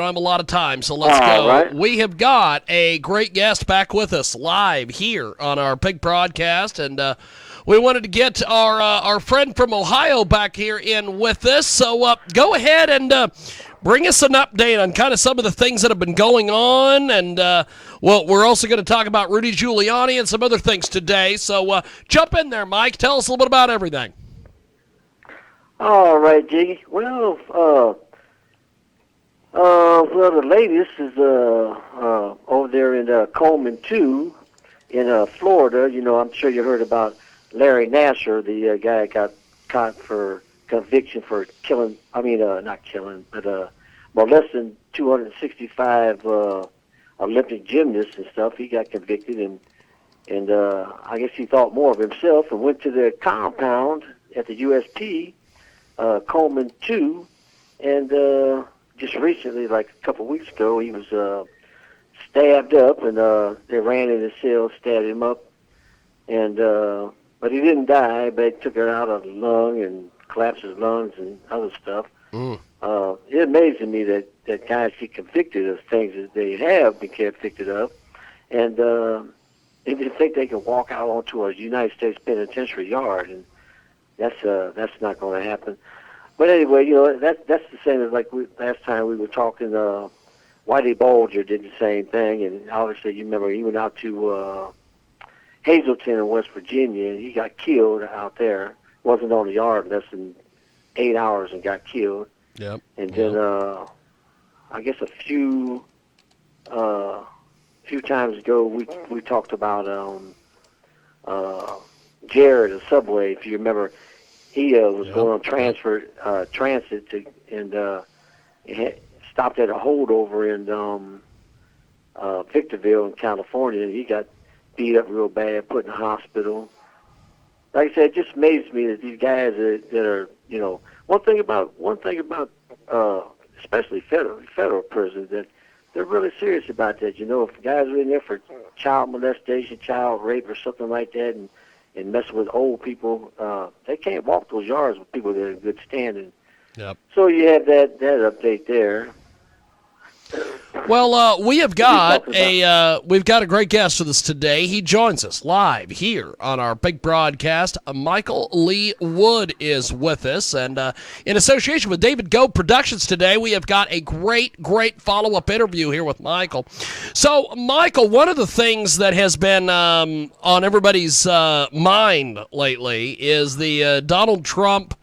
I'm a lot of time, so let's All go. right. We have got a great guest back with us live here on our big broadcast, and we wanted to get our friend from Ohio back here in with us. So go ahead and bring us an update on kind of some of the things that have been going on, and well, we're also going to talk about Rudy Giuliani and some other things today. So jump in there, Mike. Tell us a little bit about everything. All right, Jiggy. Well, the latest is over there in Coleman 2 in Florida. You know, I'm sure you heard about Larry Nasser, the guy got caught for conviction for killing, not killing, but molesting 265 Olympic gymnasts and stuff. He got convicted, and I guess he thought more of himself and went to the compound at the USP, Coleman 2, and just recently, like a couple of weeks ago, he was stabbed up, and they ran in his cell, stabbed him up, and but he didn't die. But they took it out of the lung and collapsed his lungs and other stuff. Mm. It amazes me that guys get convicted of things that they have been convicted of, and they just think they can walk out onto a United States penitentiary yard, and that's not going to happen. But anyway, you know, that's the same as like last time we were talking. Whitey Bulger did the same thing, and obviously you remember he went out to Hazleton in West Virginia, and he got killed out there. Wasn't on the yard less than 8 hours and got killed. Yep. And then I guess a few times ago we talked about Jared, the subway. If you remember. He was going on transit to, and he stopped at a holdover in Victorville in California. And he got beat up real bad, put in the hospital. Like I said, it just amazes me that these guys that are, you know, one thing about especially federal prisons, that they're really serious about that. You know, if guys are in there for child molestation, child rape, or something like that, and messing with old people, they can't walk those yards with people that are in good standing. Yep. So you have that update there. Well, we've got a great guest with us today. He joins us live here on our big broadcast. Michael Lee Wood is with us, and in association with David Go Productions today, we have got a great follow-up interview here with Michael. So, Michael, one of the things that has been on everybody's mind lately is the Donald Trump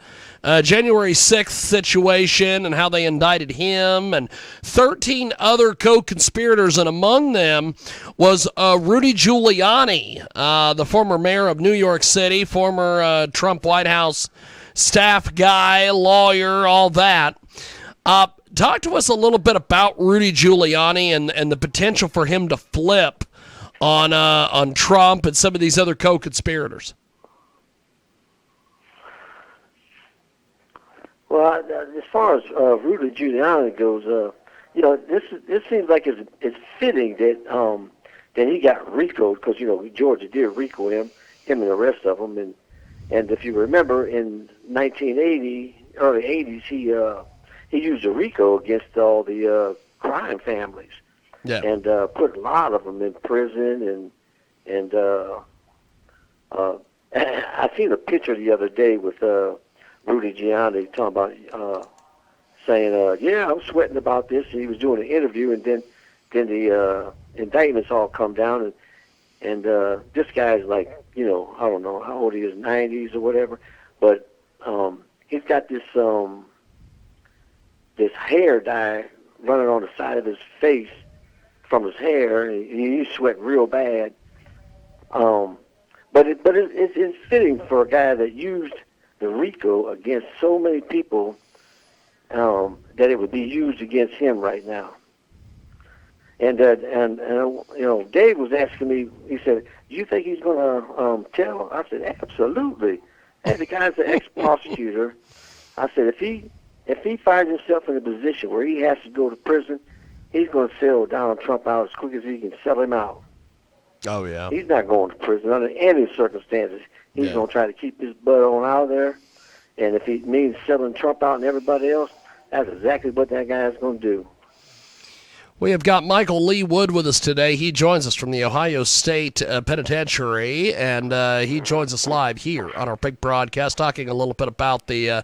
January 6th situation and how they indicted him and 13 other co-conspirators, and among them was Rudy Giuliani, the former mayor of New York City, former Trump White House staff guy, lawyer, all that. Talk to us a little bit about Rudy Giuliani and the potential for him to flip on Trump and some of these other co-conspirators. Well, as far as Rudy Giuliani goes, you know, this seems like it's fitting that he got RICO'd, because, you know, Georgia did RICO him and the rest of them, and if you remember in 1980, early 80s, he used a RICO against all the crime families, and put a lot of them in prison, and I seen a picture the other day with Rudy Giuliani talking about saying, yeah, I'm sweating about this. And he was doing an interview, and then the indictments all come down, and this guy's like, you know, I don't know how old he is, 90s or whatever, but he's got this hair dye running on the side of his face from his hair, and he's sweating real bad. But it's fitting for a guy that used the RICO against so many people, that it would be used against him right now. And you know, Dave was asking me. He said, "Do you think he's going to tell?" I said, "Absolutely." And the guy's an ex-prosecutor. I said, if he finds himself in a position where he has to go to prison, he's going to sell Donald Trump out as quick as he can sell him out. Oh yeah. He's not going to prison under any circumstances. He's going to try to keep his butt on out of there. And if he means selling Trump out and everybody else, that's exactly what that guy is going to do. We have got Michael Lee Wood with us today. He joins us from the Ohio State Penitentiary, and he joins us live here on our big broadcast, talking a little bit about the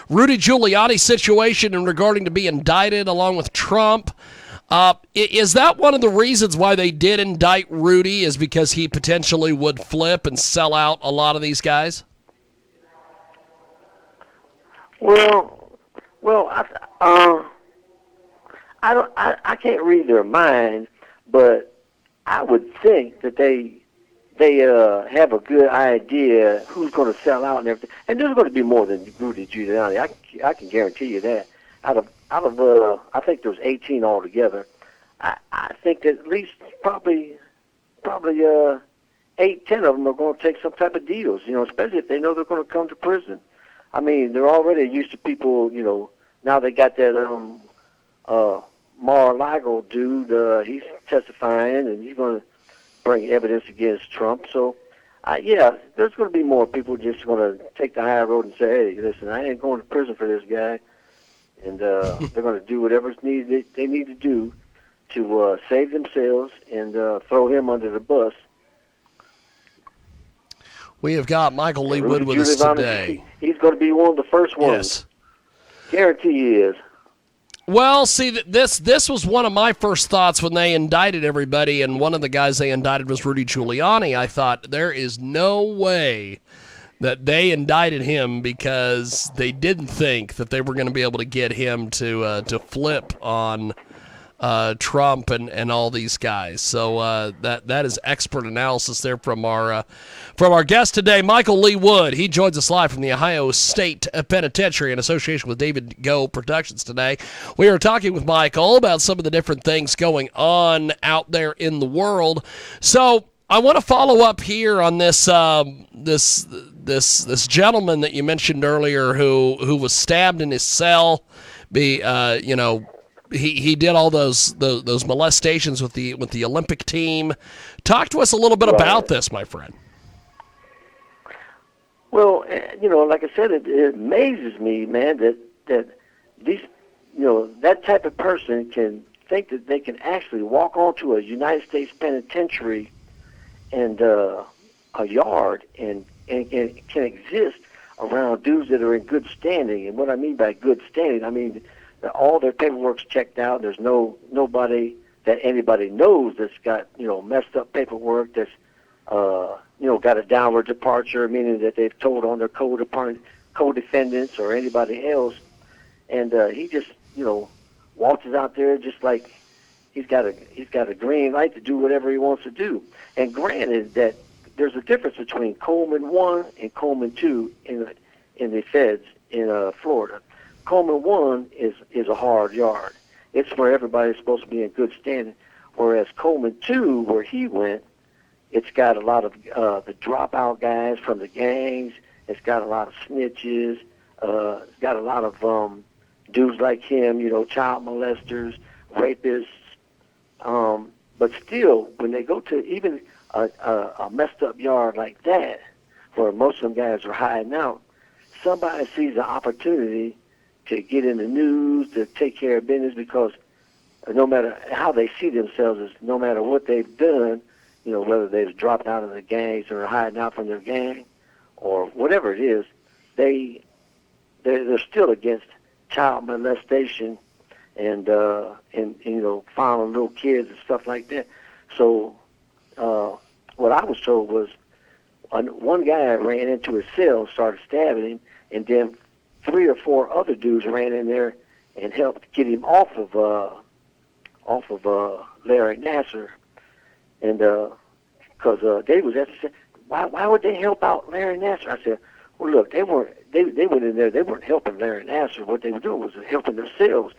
Rudy Giuliani situation and regarding to be indicted along with Trump. Is that one of the reasons why they did indict Rudy, is because he potentially would flip and sell out a lot of these guys? Well, I can't read their mind, but I would think that they have a good idea who's going to sell out and everything. And there's going to be more than Rudy Giuliani. I can guarantee you that. Out of I think there's 18 altogether. I think that at least probably 8-10 of them are going to take some type of deals. Especially if they know they're going to come to prison. I mean, they're already used to people. Now they got that Mar-a-Lago dude, he's testifying, and he's going to bring evidence against Trump. So, there's going to be more people just going to take the high road and say, hey, listen, I ain't going to prison for this guy. And they're going to do whatever's needed they need to do to save themselves and throw him under the bus. We have got Michael Lee Wood with us today. He's going to be one of the first ones. Yes. Guarantee he is. Well, see, this was one of my first thoughts when they indicted everybody, and one of the guys they indicted was Rudy Giuliani. I thought, there is no way that they indicted him because they didn't think that they were going to be able to get him to flip on Trump and all these guys. So that is expert analysis there from our guest today, Michael Lee Wood. He joins us live from the Ohio State Penitentiary in association with David Go Productions today. We are talking with Michael about some of the different things going on out there in the world. So I want to follow up here on this this gentleman that you mentioned earlier who was stabbed in his cell. He did all those molestations with the Olympic team. Talk to us a little bit about this, my friend. Well, like I said, it amazes me, man, that these, that type of person can think that they can actually walk onto a United States penitentiary and a yard and can exist around dudes that are in good standing. And what I mean by good standing, I mean that all their paperwork's checked out. There's nobody that anybody knows that's got messed up paperwork, that's got a downward departure, meaning that they've told on their co-defendants or anybody else. And he just waltzes out there just like he's got a green light to do whatever he wants to do. And granted that there's a difference between Coleman 1 and Coleman 2 in the feds in Florida. Coleman 1 is a hard yard. It's where everybody's supposed to be in good standing. Whereas Coleman 2, where he went, it's got a lot of the dropout guys from the gangs. It's got a lot of snitches. It's got a lot of dudes like him, child molesters, rapists. But still, when they go to even a messed up yard like that, where most of them guys are hiding out, somebody sees an opportunity to get in the news, to take care of business, because no matter how they see themselves, is no matter what they've done, whether they've dropped out of the gangs or hiding out from their gang or whatever it is, they're still against child molestation and following little kids and stuff like that. So what I was told was one guy ran into his cell, started stabbing him, and then 3 or 4 other dudes ran in there and helped get him off of Larry Nassar. And because Dave was asking, why would they help out Larry Nassar? I said, well, look, they went in there, they weren't helping Larry Nassar. What they were doing was helping themselves,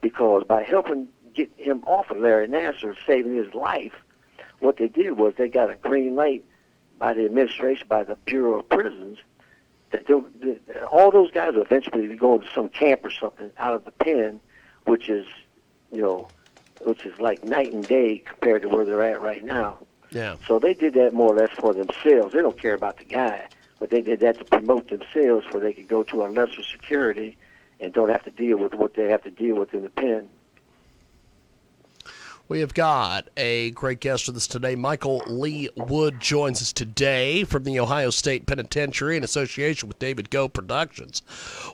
because by helping get him off of Larry Nassar, saving his life, what they did was they got a green light by the administration, by the Bureau of Prisons, that all those guys will eventually be going to some camp or something out of the pen, which is like night and day compared to where they're at right now. Yeah. So they did that more or less for themselves. They don't care about the guy, but they did that to promote themselves, where they could go to a lesser security and don't have to deal with what they have to deal with in the pen. We have got a great guest with us today. Michael Lee Wood joins us today from the Ohio State Penitentiary in association with David Go Productions.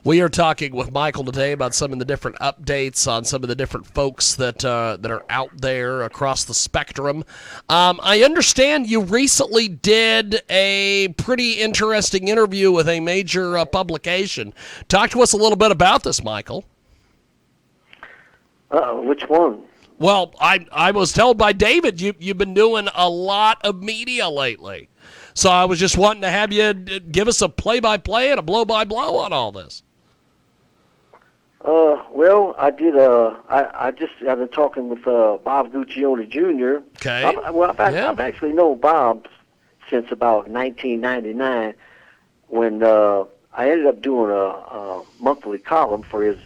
We are talking with Michael today about some of the different updates on some of the different folks that are out there across the spectrum. I understand you recently did a pretty interesting interview with a major publication. Talk to us a little bit about this, Michael. Which one? Well, I was told by David you've been doing a lot of media lately. So I was just wanting to have you give us a play-by-play and a blow-by-blow on all this. Well, I did. I've been talking with Bob Guccione Jr. Okay. I've actually known Bob since about 1999 when I ended up doing a monthly column for his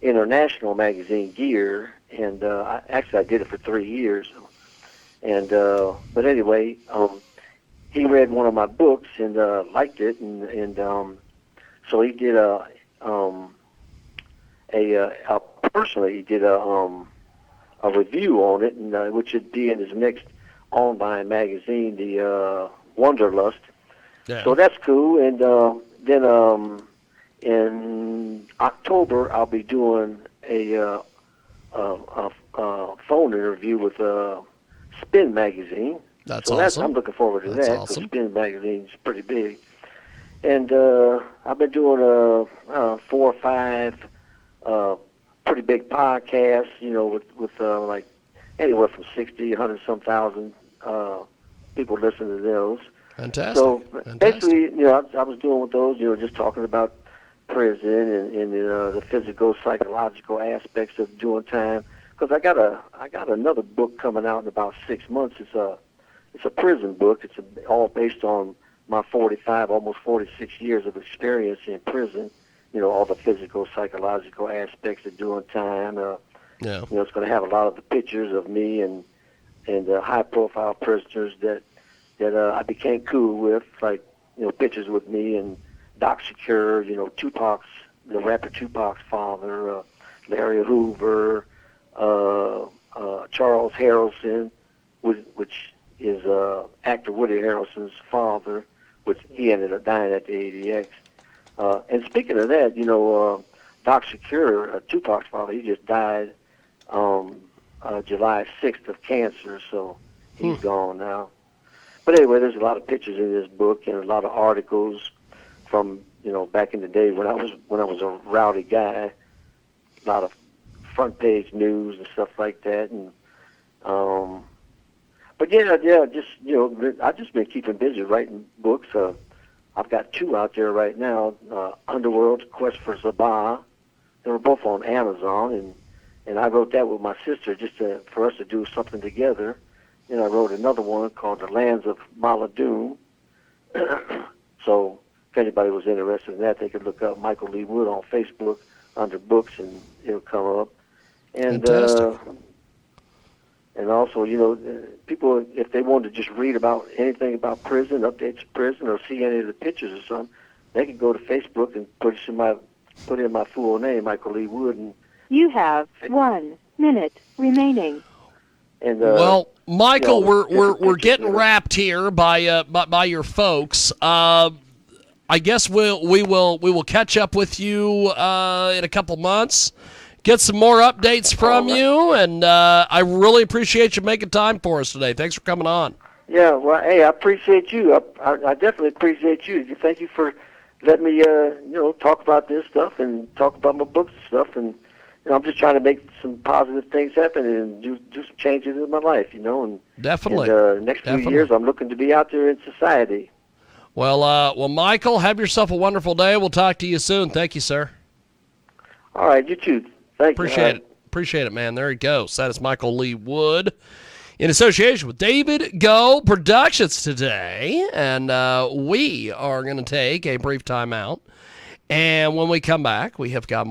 international magazine, Gear. And I did it for 3 years. And but anyway, he read one of my books and liked it, and so he did personally he did a review on it, and which would be in his next online magazine, the Wanderlust. Yeah. So that's cool. And then in October I'll be doing a phone interview with Spin Magazine. That's awesome. I'm looking forward to That's that. awesome. Spin Magazine's pretty big. And I've been doing 4 or 5 pretty big podcasts, with like anywhere from 60, 100 some thousand people listening to those. Fantastic. So Fantastic. basically, I was doing with those, just talking about prison and the physical, psychological aspects of doing time. Because I got another book coming out in about 6 months. It's a prison book. It's all based on my 45, almost 46 years of experience in prison. All the physical, psychological aspects of doing time. Yeah. It's going to have a lot of the pictures of me and high-profile prisoners that I became cool with, like pictures with me and Doc Secure, the rapper Tupac's father, Larry Hoover, Charles Harrelson, which is actor Woody Harrelson's father, which he ended up dying at the ADX. And speaking of that, Doc Secure, Tupac's father, he just died July 6th of cancer, so he's gone now. But anyway, there's a lot of pictures in this book and a lot of articles from back in the day when I was a rowdy guy. A lot of front page news and stuff like that, and but just I've just been keeping busy writing books. I've got 2 out there right now. Underworld's Quest for Zabah. They were both on Amazon, and I wrote that with my sister just for us to do something together. And I wrote another one called The Lands of Maladoon. So if anybody was interested in that, they could look up Michael Lee Wood on Facebook under books, and it'll come up. And Fantastic. And also, people, if they want to just read about anything about prison, updates of prison, or see any of the pictures or something, they can go to Facebook and put in my full name, Michael Lee Wood. And you have 1 minute remaining. And well, Michael, we're getting wrapped here by your folks. I guess we will catch up with you in a couple months. Get some more updates from you, and I really appreciate you making time for us today. Thanks for coming on. Yeah, well, hey, I appreciate you. I definitely appreciate you. Thank you for letting me, talk about this stuff and talk about my books and stuff. And I'm just trying to make some positive things happen and do some changes in my life, And Definitely. And, next few years, I'm looking to be out there in society. Well, Michael, have yourself a wonderful day. We'll talk to you soon. Thank you, sir. All right, you too. Thank you. Appreciate it, man. There he goes. That is Michael Lee Wood in association with David Go Productions today. And we are going to take a brief time out. And when we come back, we have got